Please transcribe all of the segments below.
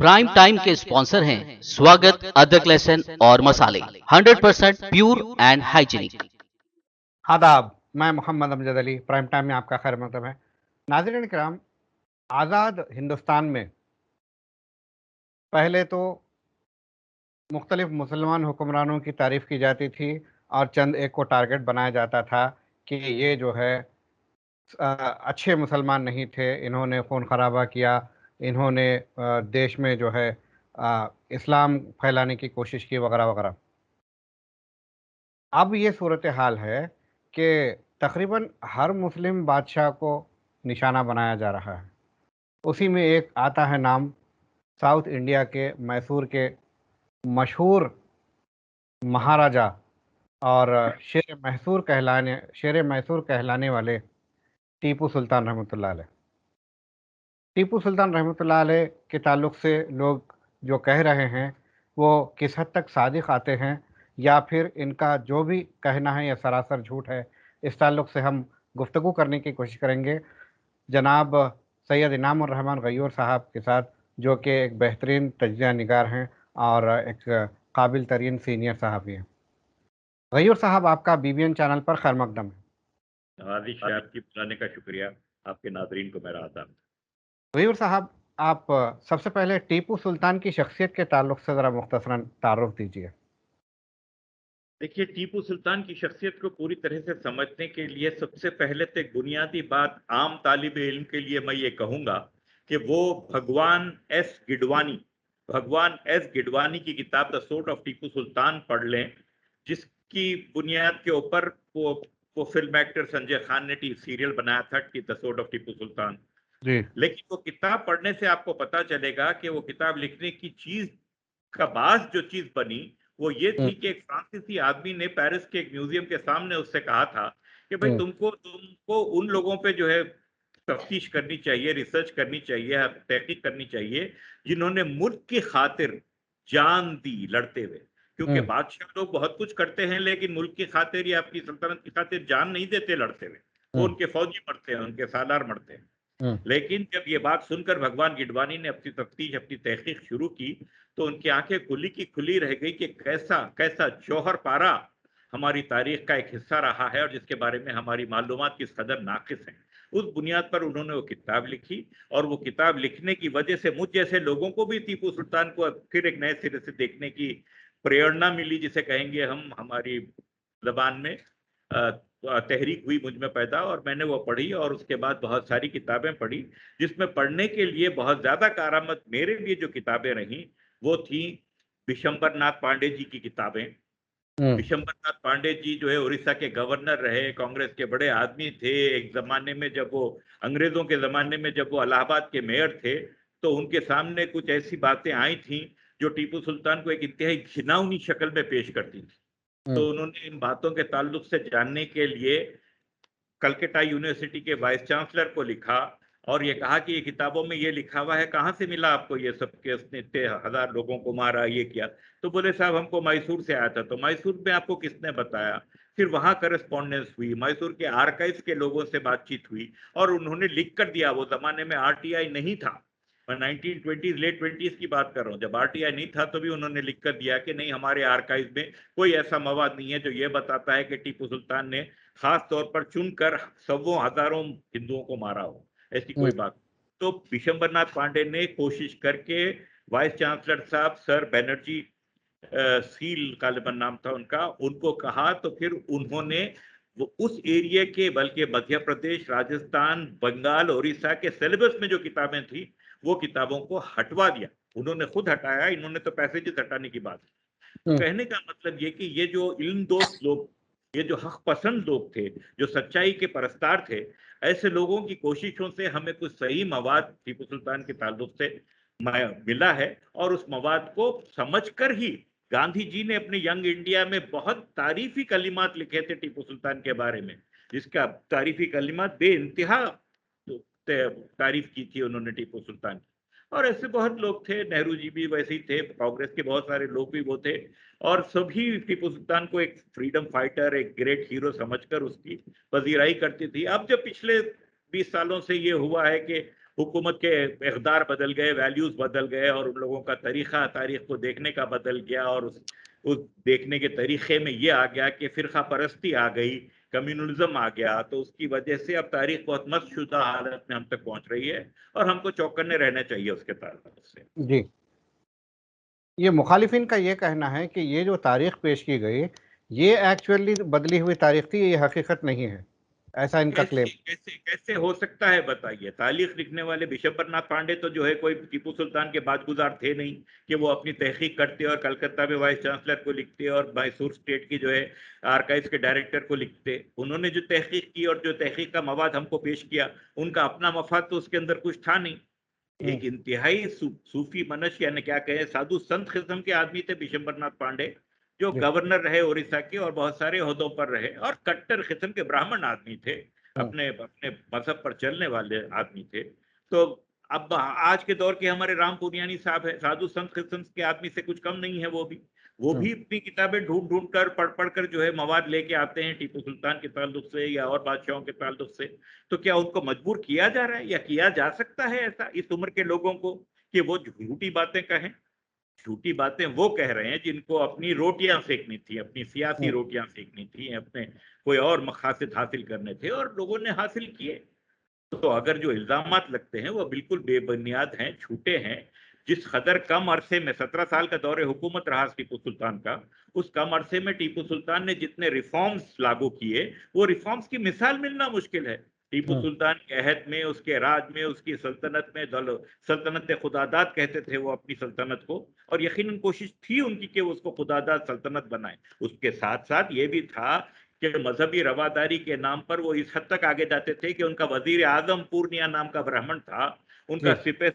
Prime time के sponsor हैं स्वागत, अदरक, लहसुन और मसाले, 100% प्योर एंड हाइजीनिक। आदाब, मैं मोहम्मद अमजद अली। प्राइम टाइम में आपका खैर मकदम है। नाज़रीन किराम, आज़ाद हिंदुस्तान में पहले तो मुख्तलिफ मुसलमान हुक्मरानों की तारीफ़ की जाती थी और चंद एक को टारगेट बनाया जाता था कि ये जो है अच्छे मुसलमान नहीं थे, इन्होंने खून खराबा किया, इन्होंने देश में जो है इस्लाम फैलाने की कोशिश की वगैरह वगैरह। अब ये सूरत हाल है कि तकरीबन हर मुस्लिम बादशाह को निशाना बनाया जा रहा है। उसी में एक आता है नाम साउथ इंडिया के मैसूर के मशहूर महाराजा और शेर मैसूर कहलाने वाले टीपू सुल्तान रहमतुल्लाह अलैह। टीपू सुल्तान रहमतुल्लाह अलैह के ताल्लुक़ से लोग जो कह रहे हैं वो किस हद तक सादिक़ आते हैं या फिर इनका जो भी कहना है या सरासर झूठ है, इस ताल्लुक़ से हम गुफ्तगू करने की कोशिश करेंगे जनाब सैयद इनाम उर रहमान गयूर साहब के साथ, जो कि एक बेहतरीन तज्ज़िया निगार हैं और एक काबिल तरीन सीनियर सहाफ़ी हैं। गयूर साहब, आपका बीबीएन चैनल पर खैर मकदम है। आदिश साहब की बुलाने का शुक्रिया। आपके नाज़रीन को मेरा आदाब। गयूर साहब, आप सबसे पहले टीपू सुल्तान की शख्सियत के ताल्लुक़ से ज़रा मुख्तसरन तारुफ़ दीजिए। देखिए, टीपू सुल्तान की शख्सियत को पूरी तरह से समझने के लिए सबसे पहले तो एक बुनियादी बात आम तालिब इल्म के लिए मैं ये कहूँगा कि वो भगवान एस गिडवानी की किताब the sort of Tipu Sultan पढ़ लें, जिसकी बुनियाद के ऊपर वो फिल्म एक्टर संजय खान ने सीरियल बनाया था कि the sort of Tipu Sultan. जी। लेकिन वो किताब पढ़ने से आपको पता चलेगा कि वो किताब लिखने की चीज का बास जो चीज बनी वो ये थी कि एक फ्रांसीसी आदमी ने पेरिस के एक म्यूजियम के सामने उससे कहा था कि भाई तुमको उन लोगों पे जो है तफ्तीश करनी चाहिए, रिसर्च करनी चाहिए, तहकीक करनी चाहिए, जिन्होंने मुल्क की खातिर जान दी लड़ते हुए। क्योंकि बादशाह लोग बहुत कुछ करते हैं लेकिन मुल्क की खातिर या अपनी सल्तनत की खातिर जान नहीं देते लड़ते हुए। वो उनके फौजी मरते हैं, उनके सालार मरते हैं। लेकिन जब ये बात सुनकर भगवान गिडवानी ने अपनी तफ्तीश, अपनी तहकीक शुरू की तो उनकी आंखें खुली की खुली रह गई कि कैसा कैसा जौहर पारा हमारी तारीख का एक हिस्सा रहा है और जिसके बारे में हमारी मालूमात किस कदर नाकिस है। उस बुनियाद पर उन्होंने वो किताब लिखी और वो किताब लिखने की वजह से मुझ जैसे लोगों को भी टीपू सुल्तान को फिर एक नए सिरे से देखने की प्रेरणा मिली, जिसे कहेंगे हम हमारी जबान में तहरीक हुई मुझ में पैदा, और मैंने वो पढ़ी और उसके बाद बहुत सारी किताबें पढ़ी, जिसमें पढ़ने के लिए बहुत ज्यादा कारामद मेरे लिए जो किताबें रहीं वो थी विशंबर नाथ पांडे जी की किताबें। विशंबर नाथ पांडे जी जो है उड़ीसा के गवर्नर रहे, कांग्रेस के बड़े आदमी थे। एक जमाने में जब वो अंग्रेजों के जमाने में जब वो इलाहाबाद के मेयर थे तो उनके सामने कुछ ऐसी बातें आई थी जो टीपू सुल्तान को एक इंतहाई घिनौनी शक्ल में पेश करती थी। तो उन्होंने इन बातों के ताल्लुक से जानने के लिए कलकत्ता यूनिवर्सिटी के वाइस चांसलर को लिखा और ये कहा कि ये किताबों में ये लिखा हुआ है, कहाँ से मिला आपको ये सब कि उसने इतने हजार लोगों को मारा, ये किया? तो बोले साहब हमको मैसूर से आया था। तो मैसूर में आपको किसने बताया? फिर वहां करस्पॉन्डेंस हुई, मैसूर के आर्काइव्स के लोगों से बातचीत हुई और उन्होंने लिख कर दिया। वो जमाने में आरटीआई नहीं था, मैं 1920 लेट 20s की बात कर रहा हूँ, जब आरटीआई नहीं था तो भी उन्होंने लिख कर दिया कि नहीं, हमारे आर्काइव में कोई ऐसा मवाद नहीं है जो ये बताता है कि टीपू सुल्तान ने खास तौर पर चुनकर सौों हजारों हिंदुओं को मारा हो, ऐसी कोई बात। तो विशंबरनाथ पांडे ने कोशिश करके वाइस चांसलर साहब सर बैनर्जी सील कालेबन नाम था उनका, उनको कहा तो फिर उन्होंने वो उस एरिया के, बल्कि मध्य प्रदेश, राजस्थान, बंगाल, उड़ीसा के सिलेबस में जो किताबें थी वो किताबों को हटवा दिया। उन्होंने खुद हटाया, इन्होंने तो पैसेजेस हटाने की बात। तो कहने का मतलब ये कि ये जो इल्म दोस्त लोग, ये जो हक पसंद लोग थे, जो सच्चाई के परस्तार थे, ऐसे लोगों की कोशिशों से हमें कुछ सही मवाद टीपू सुल्तान के ताल्लुक से मिला है और उस मवाद को समझकर ही गांधी जी ने अपने यंग इंडिया में बहुत तारीफी कलिमात लिखे थे टीपू सुल्तान के बारे में, जिसका तारीफी कलिमात बेइंतहा तारीफ की थी उन्होंने टीपू सुल्तान की। और ऐसे बहुत लोग थे, नेहरू जी भी वैसे ही थे, कांग्रेस के बहुत सारे लोग भी वो थे, और सभी टीपू सुल्तान को एक फ्रीडम फाइटर, एक ग्रेट हीरो समझकर उसकी पजीराई करती थी। अब जब पिछले 20 सालों से ये हुआ है कि हुकूमत के इक़दार बदल गए, वैल्यूज बदल गए और उन लोगों का तरीका तारीख को देखने का बदल गया, और उस देखने के तरीके में ये आ गया कि फिरका परस्ती आ गई, कम्युनलिज्म आ गया। तो उसकी वजह से अब तारीख बहुत मस्तशुदा हालत में हम तक पहुंच रही है और हमको चौकन्ने रहना चाहिए उसके ताल्लुक से। जी, ये मुखालिफिन का ये कहना है कि ये जो तारीख पेश की गई, ये एक्चुअली बदली हुई तारीख थी, ये हकीकत नहीं है, ऐसा इनका क्लेम। कैसे कैसे कैसे हो सकता है बताइए? तारीख लिखने वाले बिशंबरनाथ पांडे तो जो है कोई टीपू सुल्तान के बादगुजार थे नहीं कि वो अपनी तहकीक करते और कलकत्ता में वाइस चांसलर को लिखते और मैसूर स्टेट की जो है आर्काइव्स के डायरेक्टर को लिखते। उन्होंने जो तहकीक की और जो तहकीक का मवाद हमको पेश किया, उनका अपना मफाद तो उसके अंदर कुछ था नहीं। एक इंतहाई सूफी मनश यानी क्या कहें, साधु संत किस्म के आदमी थे बिशंबरनाथ पांडे, जो जी। गवर्नर रहे उड़ीसा के और बहुत सारे ओहदों पर रहे, और कट्टर किस्म के ब्राह्मण आदमी थे, अपने अपने मजहब पर चलने वाले आदमी थे। तो अब आज के दौर के हमारे राम पुनियानी साहब है, साधु संत किस्म के आदमी से कुछ कम नहीं है। वो भी अपनी किताबें ढूंढ ढूंढ कर पढ़ पढ़ कर जो है मवाद लेके आते हैं टीपू सुल्तान के ताल्लुक से या और बादशाहों के ताल्लुक से। तो क्या उनको मजबूर किया जा रहा है या किया जा सकता है ऐसा इस उम्र के लोगों को कि वो झूठी बातें कहें? झूठी बातें वो कह रहे हैं जिनको अपनी रोटियां सेकनी थी, अपनी सियासी रोटियां सेकनी थी, अपने कोई और मकासद हासिल करने थे और लोगों ने हासिल किए। तो अगर जो इल्जामात लगते हैं वो बिल्कुल बेबुनियाद हैं, झूठे हैं। जिस कदर कम अरसे में 17 साल का दौरे हुकूमत रहा टीपू सुल्तान का, उस कम अरसे में टीपू सुल्तान ने जितने रिफॉर्म्स लागू किए, वो रिफॉर्म्स की मिसाल मिलना मुश्किल है। टीपू सुल्तान के अहद में, उसके राज में, उसकी सल्तनत में, सल्तनत खुदादाद कहते थे वो अपनी सल्तनत को, और यकीनन कोशिश थी उनकी कि वो उसको खुदादाद सल्तनत बनाए। उसके साथ साथ ये भी था कि मजहबी रवादारी के नाम पर वो इस हद तक आगे जाते थे कि उनका वजीर आजम पूर्णिया नाम का ब्राह्मण था, उनका सिपह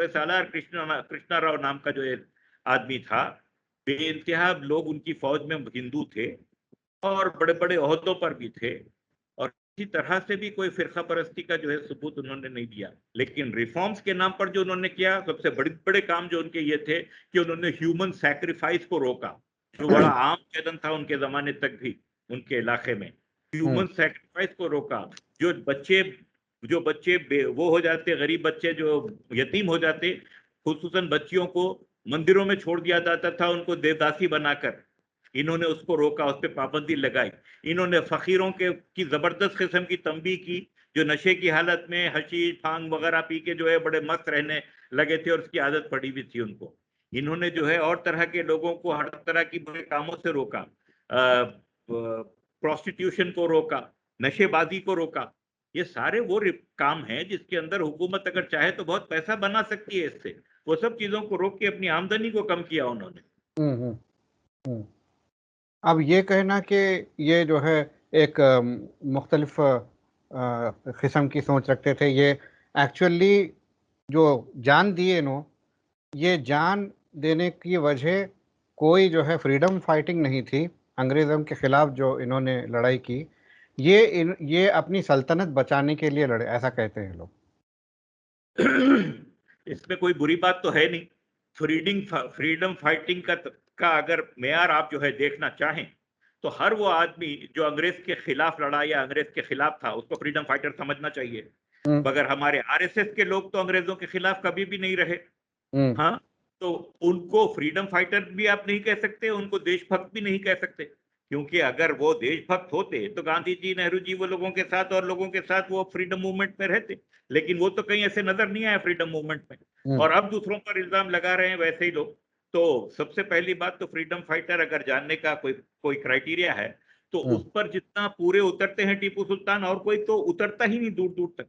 सालार कृष्णा राव नाम का जो एक आदमी था, बेइंतहा लोग उनकी फौज में हिंदू थे और बड़े बड़े ओहदों पर भी थे, और किसी तरह से भी कोई फिरका परस्ती का जो है सबूत उन्होंने नहीं दिया। लेकिन रिफॉर्म्स के नाम पर जो उन्होंने किया, सबसे बड़े बड़े काम जो उनके ये थे कि उन्होंने ह्यूमन सैक्रिफाइस को रोका, जो बड़ा आम कदम था उनके जमाने तक भी उनके इलाके में। ह्यूमन सैक्रिफाइस को रोका। जो बच्चे वो हो जाते, गरीब बच्चे जो यतीम हो जाते, खुसूसन बच्चियों को मंदिरों में छोड़ दिया जाता था उनको देवदासी बनाकर, इन्होंने उसको रोका, उस पर पाबंदी लगाई। इन्होंने फकीरों के की जबरदस्त किस्म की तंबीह की, जो नशे की हालत में हशीश भांग वगैरह पी के जो है बड़े मस्त रहने लगे थे और उसकी आदत पड़ी भी थी उनको। इन्होंने जो है और तरह के लोगों को हर तरह की बुरे कामों से रोका, प्रोस्टिट्यूशन को रोका, नशेबाजी को रोका। ये सारे वो काम हैं जिसके अंदर हुकूमत अगर चाहे तो बहुत पैसा बना सकती है इससे। वो सब चीजों को रोक के अपनी आमदनी को कम किया उन्होंने। अब ये कहना कि ये जो है एक मुख्तलिफ किस्म की सोच रखते थे, ये एक्चुअली जो जान दिए नो, ये जान देने की वजह कोई जो है फ्रीडम फाइटिंग नहीं थी अंग्रेज़ों के ख़िलाफ़ जो इन्होंने लड़ाई की, ये अपनी सल्तनत बचाने के लिए लड़े, ऐसा कहते हैं लोग। इसमें कोई बुरी बात तो है नहीं। फ्रीडम फाइटिंग का अगर मेयार आप जो है देखना चाहें तो हर वो आदमी जो अंग्रेज के खिलाफ लड़ा या अंग्रेज के खिलाफ था उसको फ्रीडम फाइटर समझना चाहिए। मगर हमारे आरएसएस के लोग तो अंग्रेजों के खिलाफ कभी भी नहीं रहे। हाँ, तो उनको फ्रीडम फाइटर भी आप नहीं कह सकते, उनको देशभक्त भी नहीं कह सकते, क्योंकि अगर वो देशभक्त होते तो गांधी जी, नेहरू जी, वो लोगों के साथ और लोगों के साथ वो फ्रीडम मूवमेंट में रहते। लेकिन वो तो कहीं ऐसे नजर नहीं आया फ्रीडम मूवमेंट में, और अब दूसरों पर इल्जाम लगा रहे हैं वैसे ही लोग। तो सबसे पहली बात तो फ्रीडम फाइटर अगर जानने का कोई क्राइटेरिया है तो उस पर जितना पूरे उतरते हैं टीपू सुल्तान, और कोई तो उतरता ही नहीं दूर दूर तक।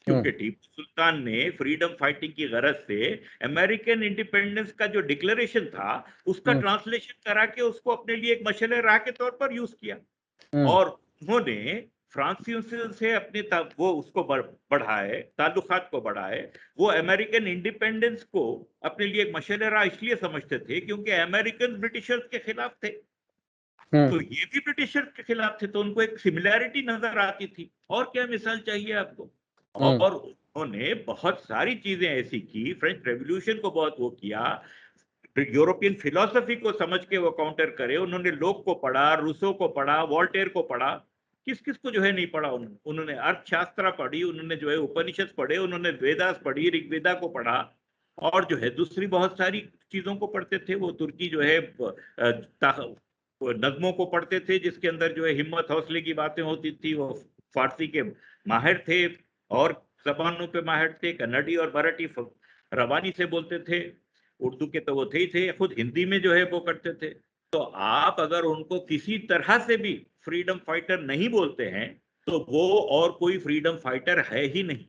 क्योंकि टीपू सुल्तान ने फ्रीडम फाइटिंग की गरज से अमेरिकन इंडिपेंडेंस का जो डिक्लेरेशन था उसका ट्रांसलेशन करा के उसको अपने लिए एक मशले राह के तौर पर यूज किया, और उन्होंने फ्रांसीसियों से अपने वो उसको बढ़ाए, ताल्लुकात को बढ़ाए। वो अमेरिकन इंडिपेंडेंस को अपने लिए एक मशले राह इसलिए समझते थे क्योंकि अमेरिकन ब्रिटिशर्स के खिलाफ थे, तो ये भी ब्रिटिशर्स के खिलाफ थे, तो उनको एक सिमिलैरिटी नजर आती थी। और क्या मिसाल चाहिए आपको? और उन्होंने बहुत सारी चीजें ऐसी की, फ्रेंच रेवोल्यूशन को बहुत वो किया, यूरोपियन फिलॉसफी को समझ के वो काउंटर करे। उन्होंने लोक को पढ़ा, रूसो को पढ़ा, वॉल्टेयर को पढ़ा, किस किस को जो है नहीं पढ़ा उन्होंने अर्थशास्त्र पढ़ी, उन्होंने जो है उपनिषद पढ़े, उन्होंने वेदास पढ़ी, ऋग्वेदा को पढ़ा, और जो है दूसरी बहुत सारी चीजों को पढ़ते थे। वो तुर्की जो है वो नज्मों को पढ़ते थे जिसके अंदर जो है हिम्मत हौसले की बातें होती थी। वो फारसी के माहिर थे और जबानों पे माहिर थे, कन्नड़ी और मराठी रवानी से बोलते थे, उर्दू के तो वो थे ही थे, खुद हिंदी में जो है वो करते थे। तो आप अगर उनको किसी तरह से भी फ्रीडम फाइटर नहीं बोलते हैं तो वो और कोई फ्रीडम फाइटर है ही नहीं।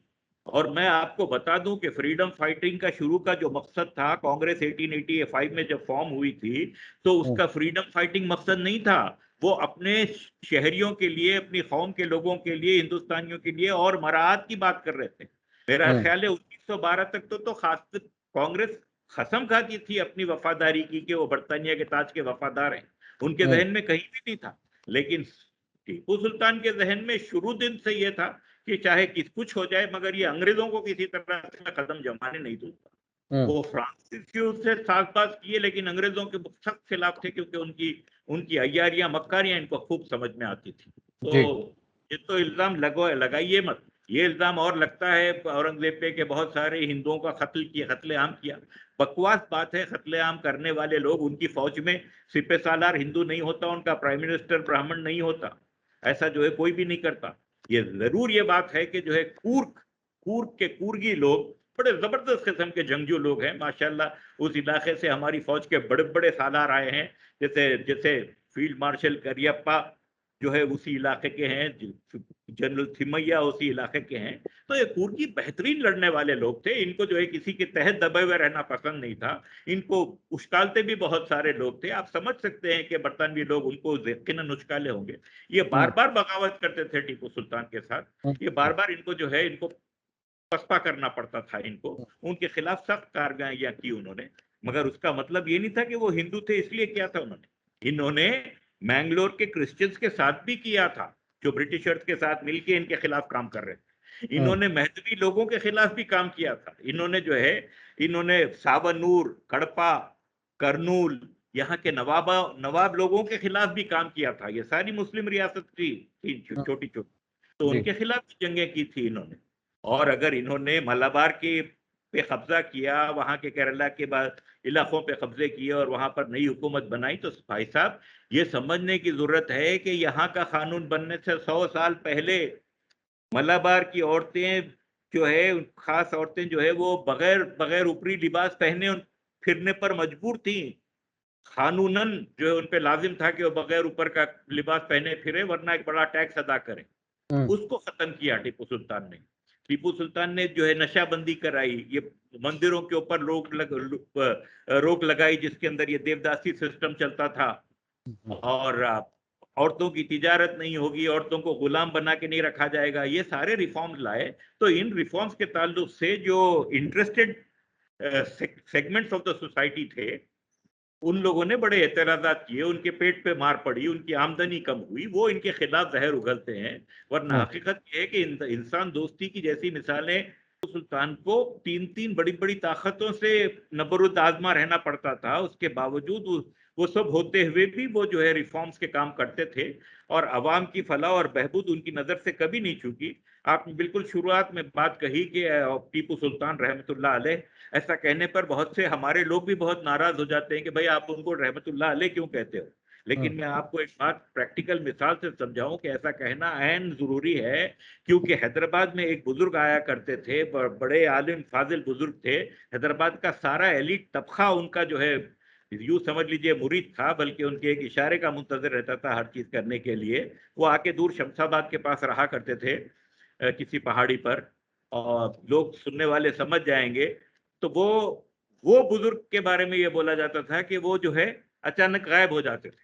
और मैं आपको बता दूं कि फ्रीडम फाइटिंग का शुरू का जो मकसद था, कांग्रेस 1885 में जब फॉर्म हुई थी, तो उसका फ्रीडम फाइटिंग मकसद नहीं था। वो अपने शहरियों के लिए, अपनी कौम के लोगों के लिए, हिंदुस्तानियों के लिए और मराहत की बात कर रहे थे। मेरा ख्याल है 1912 तक तो खास कांग्रेस कसम खाती थी अपनी वफादारी की कि वो बर्तानिया के ताज के वफादार हैं, उनके जहन में कहीं भी नहीं था। लेकिन टीपू सुल्तान के जहन में शुरू दिन से ये था कि चाहे कुछ हो जाए मगर ये अंग्रेजों को किसी तरह से कदम जमाने नहीं दूंगा। वो फ्रांसीसियों से साजबाज किए लेकिन अंग्रेजों के सख्त खिलाफ थे, क्योंकि उनकी अय्यारियां मक्कारियां इनको खूब समझ में आती थी। तो ये तो इल्जाम लगाइए मत। ये इल्जाम और लगता है औरंगजेब पे कि बहुत सारे हिंदुओं का कत्लेआम किया। बकवास बात है। कत्लेआम करने वाले लोग, उनकी फौज में सिपह सालार हिंदू नहीं होता, उनका प्राइम मिनिस्टर ब्राह्मण नहीं होता, ऐसा जो है कोई भी नहीं करता। ये जरूर ये बात है कि जो है कूर्ग के कूर्गी लोग बड़े जबरदस्त किस्म के जंगजू लोग हैं माशाल्लाह। उस इलाके से हमारी फौज के बड़े बड़े सालार आए हैं, जैसे जैसे फील्ड मार्शल करियप्पा जो है उसी इलाके के हैं, जनरल थिमैया उसी इलाके के हैं। तो ये कूर्गी बेहतरीन लड़ने वाले लोग थे। इनको जो है किसी के तहत दबे हुए रहना पसंद नहीं था। इनको उश्कालते भी बहुत सारे लोग थे। आप समझ सकते हैं कि बरतानवी लोग उनको यकीनन उश्काले होंगे। ये बार बार बगावत करते थे टीपू सुल्तान के साथ। ये बार बार इनको जो है इनको पसपा करना पड़ता था। इनको उनके खिलाफ सख्त कार्रवाइयां की उन्होंने, मगर उसका मतलब ये नहीं था कि वो हिंदू थे इसलिए किया था इन्होंने मैंगलोर के क्रिश्चियंस के साथ भी किया था, जो ब्रिटिशर्स के साथ मिलकर इनके खिलाफ काम कर रहे थे। इन्होंने महदवी लोगों के खिलाफ भी काम किया था। इन्होंने सावनूर, कड़पा, करनूल, यहाँ के नवाब लोगों के खिलाफ भी काम किया था। ये सारी मुस्लिम रियासत थी छोटी छोटी, तो उनके खिलाफ भी जंगें की थी इन्होंने। और अगर इन्होंने मलाबार के पे कब्जा किया, वहां के केरला के बाद इलाकों पे कब्जे किए और वहां पर नई हुकूमत बनाई, तो भाई साहब ये समझने की जरूरत है कि यहाँ का कानून बनने से 100 साल पहले मलाबार की औरतें जो है, खास औरतें जो है, वो बगैर बगैर ऊपरी लिबास पहने फिरने पर मजबूर थी। कानूनन जो है उन पे लाजिम था कि वो बगैर ऊपर का लिबास पहने फिरे, वरना एक बड़ा टैक्स अदा करें। उसको खत्म किया टीपू सुल्तान ने। टीपू सुल्तान ने जो है नशाबंदी कराई, ये मंदिरों के ऊपर रोक लगाई जिसके अंदर ये देवदासी सिस्टम चलता था, और औरतों की तिजारत नहीं होगी, औरतों को गुलाम बना के नहीं रखा जाएगा। ये सारे रिफॉर्म्स लाए। तो इन रिफॉर्म्स के ताल्लुक से जो interested segments of the society थे, उन लोगों ने बड़े एतराजात किए, उनके पेट पे मार पड़ी, उनकी आमदनी कम हुई, वो इनके खिलाफ जहर उगलते हैं। वरना हकीकत ये है कि इंसान दोस्ती की जैसी मिसालें, सुल्तान को तीन तीन बड़ी बड़ी ताकतों से नबरुद आजमा रहना पड़ता था, उसके बावजूद वो सब होते हुए भी वो जो है रिफॉर्म्स के काम करते थे, और अवाम की फलाह और बहबूद उनकी नजर से कभी नहीं चूकी। आपने बिल्कुल शुरुआत में बात कही कि टीपू सुल्तान रहमतुल्लाह अलैह, ऐसा कहने पर बहुत से हमारे लोग भी बहुत नाराज हो जाते हैं कि भाई आप उनको रहमतुल्लाह अलैह क्यों कहते हो। लेकिन मैं आपको एक बात प्रैक्टिकल मिसाल से समझाऊं कि ऐसा कहना ऐन जरूरी है, क्योंकि हैदराबाद में एक बुजुर्ग आया करते थे, बड़े आलिम फाजिल बुजुर्ग थे। हैदराबाद का सारा एलिट तबका उनका जो है, यूं समझ लीजिए मुरीद था, बल्कि उनके एक इशारे का मुंतजर रहता था हर चीज करने के लिए। वो आके दूर शमशाबाद के पास रहा करते थे, किसी पहाड़ी पर, और लोग सुनने वाले समझ जाएंगे। तो वो बुजुर्ग के बारे में ये बोला जाता था कि वो जो है अचानक गायब हो जाते थे।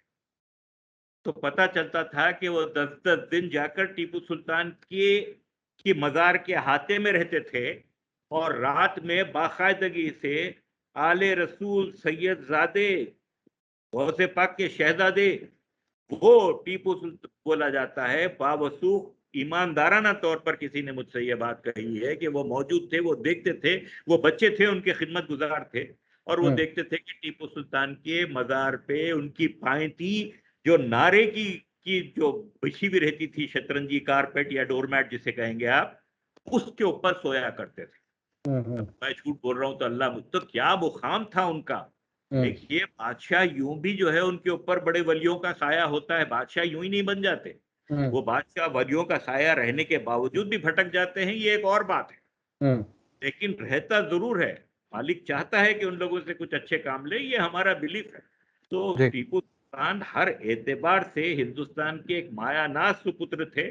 तो पता चलता था कि वो 10-10 दिन जाकर टीपू सुल्तान की मजार के अहाते में रहते थे, और रात में बाकायदगी से आले रसूल सैयद जादे, गौसे पाक के शहजादे, वो टीपू सुल्तान बोला जाता है, बावसूख ईमानदाराना तौर पर किसी ने मुझसे ये बात कही है कि वो मौजूद थे, वो देखते थे, वो बच्चे थे, उनके खिदमत गुजार थे, और वो देखते थे कि टीपू सुल्तान के मजार पे उनकी पायती जो नारे की की जो बिछी हुई रहती थी शतरंजी कारपेट या डोरमैट जिसे कहेंगे आप, उसके ऊपर सोया करते थे। मैं झूठ बोल रहा हूं तो अल्लाह, तो क्या मुकाम था उनका। देखिए बादशाह यूं भी जो है उनके ऊपर बड़े वलियों का साया होता है, बादशाह यूं ही नहीं बन जाते। वो बादशाह वलियों का साया रहने के बावजूद भी भटक जाते हैं, ये एक और बात है। लेकिन रहता जरूर है, मालिक चाहता है कि उन लोगों से कुछ अच्छे काम ले, ये हमारा बिलीफ है। तो जी। टीपू सुल्तान हर एतबार से हिंदुस्तान के एक मायानाज सुपुत्र थे,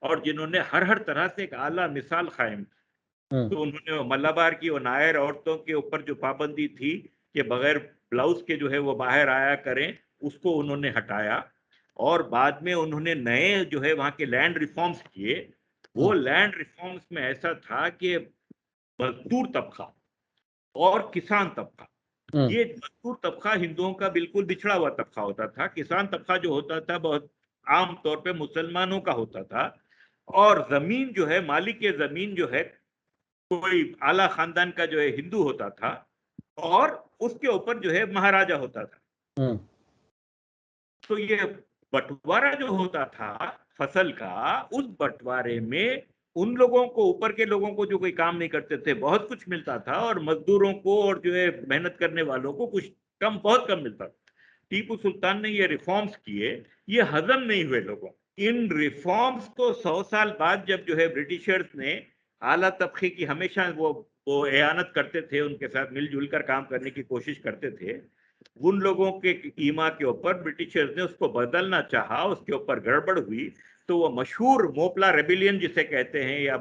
और जिन्होंने हर हर तरह से एक आला मिसाल कायम की। तो उन्होंने मलाबार की वो नायर औरतों के ऊपर जो पाबंदी थी कि बगैर ब्लाउज के जो है वो बाहर आया करें, उसको उन्होंने हटाया। और बाद में उन्होंने नए जो है वहां के लैंड रिफॉर्म्स किए। वो लैंड रिफॉर्म्स में ऐसा था कि मजदूर तबका और किसान तबका, ये मजदूर तबका हिंदुओं का बिल्कुल बिछड़ा हुआ तबका होता था। किसान तबका जो होता था बहुत आम तौर पे मुसलमानों का होता था। और जमीन जो है, मालिक के जमीन जो है कोई आला खानदान का जो है हिंदू होता था, और उसके ऊपर जो है महाराजा होता था। तो ये बंटवारा जो होता था फसल का, उस बंटवारे में उन लोगों को, ऊपर के लोगों को जो कोई काम नहीं करते थे, बहुत कुछ मिलता था, और मजदूरों को और जो है मेहनत करने वालों को कुछ कम, बहुत कम मिलता था। टीपू सुल्तान ने ये रिफॉर्म्स किए, ये हजम नहीं हुए लोगों। इन रिफॉर्म्स को 100 साल बाद जब जो है ब्रिटिशर्स ने, आला तबके की हमेशा वो एयानत करते थे, उनके साथ मिलजुल कर काम करने की कोशिश करते थे, उन लोगों के ईमा के ऊपर ब्रिटिशर्स ने उसको बदलना चाहा, उसके ऊपर गड़बड़ हुई। तो वो मशहूर मोपला रेबिलियन जिसे कहते हैं, या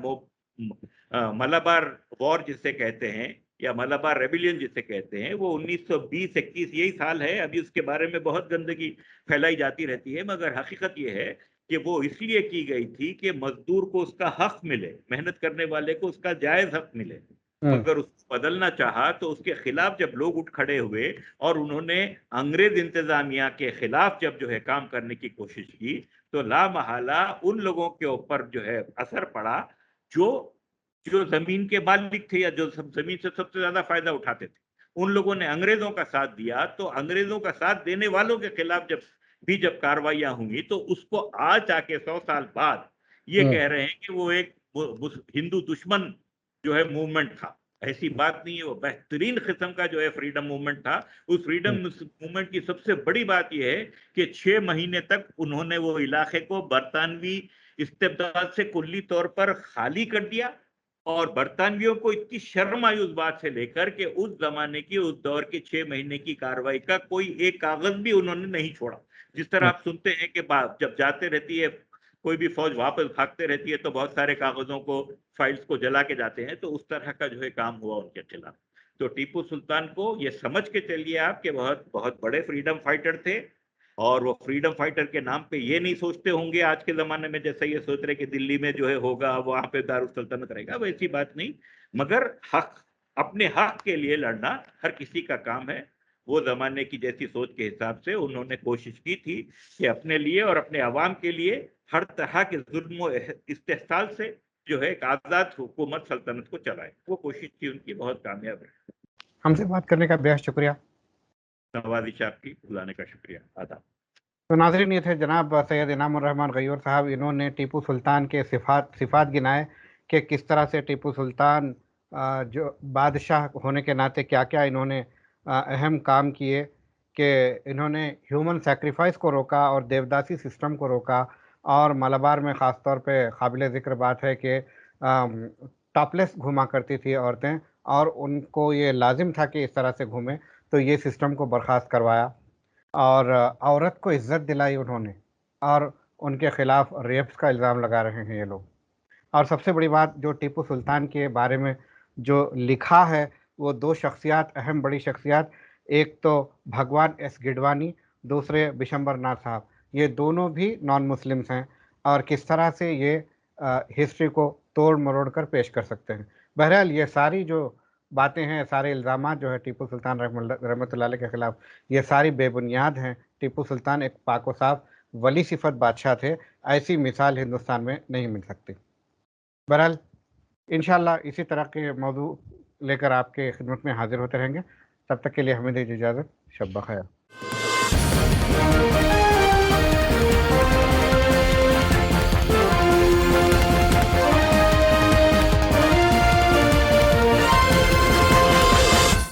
मलाबार वॉर जिसे कहते हैं, या मलाबार रेबिलियन जिसे कहते हैं, वो 1920-21 यही साल है। अभी उसके बारे में बहुत गंदगी फैलाई जाती रहती है, मगर हकीकत ये है कि वो इसलिए की गई थी कि मजदूर को उसका हक मिले, मेहनत करने वाले को उसका जायज हक मिले। मगर उसको बदलना चाहा, तो उसके खिलाफ जब लोग उठ खड़े हुए और उन्होंने अंग्रेज इंतजामिया के खिलाफ जब जो है काम करने की कोशिश की, तो लामहला उन लोगों के ऊपर जो है असर पड़ा जो जो जमीन के मालिक थे, या जो जमीन से सबसे ज्यादा फायदा उठाते थे। उन लोगों ने अंग्रेजों का साथ दिया, तो अंग्रेजों का साथ देने वालों के खिलाफ जब कार्रवाइयां हुई, तो उसको आज आके 100 साल बाद ये कह रहे हैं कि वो एक हिंदू दुश्मन जो है मूवमेंट था। ऐसी बात नहीं है, वो बेहतरीन किस्म का जो है फ्रीडम मूवमेंट था। उस फ्रीडम मूवमेंट की सबसे बड़ी बात यह है कि 6 महीने तक उन्होंने वो इलाके को बरतानवी इस्तेबदाद से कुल्ली तौर पर खाली कर दिया। और बरतानवियों को इतनी शर्म आई उस बात से लेकर के उस जमाने की, उस दौर की 6 महीने की कार्रवाई का कोई एक कागज भी उन्होंने नहीं छोड़ा। जिस तरह आप सुनते हैं कि जब जाते रहती है कोई भी फौज, वापस भागते रहती है, तो बहुत सारे कागजों को, फाइल्स को जला के जाते हैं, तो उस तरह का जो है काम हुआ उनके खिलाफ। तो टीपू सुल्तान को ये समझ के चलिए आप कि बहुत बहुत बड़े फ्रीडम फाइटर थे। और वो फ्रीडम फाइटर के नाम पे ये नहीं सोचते होंगे आज के जमाने में जैसा ये सोच रहे कि दिल्ली में जो है होगा, वहां पे दारुल सल्तनत रहेगा, वैसी बात नहीं। मगर हक, अपने हक के लिए लड़ना हर किसी का काम है। वो जमाने की जैसी सोच के हिसाब से उन्होंने कोशिश की थी कि अपने लिए और अपने अवाम के लिए हर तरह के जुल्म इस्तेहसाल से जो है एक आजाद हुकूमत सल्तनत को चलाए। वो कोशिश थी उनकी, बहुत कामयाब है। हमसे बात करने का बेहद शुक्रिया। नवाजिश आपकी, बुलाने का शुक्रिया, आदाब। तो नाज़रीन, ये थे जनाब सैयद इनामुर रहमान गयूर साहब। इन्होंने टीपू सुल्तान के सिफ़ात गिनाए कि किस तरह से टीपू सुल्तान जो बादशाह होने के नाते क्या क्या इन्होंने अहम काम किए, कि इन्होंने ह्यूमन सेक्रीफाइस को रोका और देवदासी सिस्टम को रोका। और मलाबार में ख़ास तौर पे काबिल ज़िक्र बात है कि टॉपलेस घुमा करती थी औरतें, और उनको ये लाजिम था कि इस तरह से घूमें, तो ये सिस्टम को बर्खास्त करवाया और औरत को इज्जत दिलाई उन्होंने। और उनके खिलाफ रेप्स का इल्ज़ाम लगा रहे हैं ये लोग। और सबसे बड़ी बात, जो टीपू सुल्तान के बारे में जो लिखा है, वो दो शख्सियात, अहम बड़ी शख्सियात, एक तो भगवान एस गिडवानी, दूसरे बिशंबर नाथ साहब, ये दोनों भी नॉन मुस्लिम्स हैं, और किस तरह से ये हिस्ट्री को तोड़ मरोड़ कर पेश कर सकते हैं। बहरहाल ये सारी जो बातें हैं, सारे इल्ज़ामात जो है टीपू सुल्तान रहमतुल्लाह अलैह के ख़िलाफ़, ये सारी बेबुनियाद हैं। टीपू सुल्तान एक पाक व साफ वली सिफत बादशाह थे, ऐसी मिसाल हिंदुस्तान में नहीं मिल सकती। बहरहाल इंशाअल्लाह इसी तरह के मौजू लेकर आपके खिदमत में हाजिर होते रहेंगे। तब तक के लिए हमें दीजिए इजाज़त। शब बख़ैर।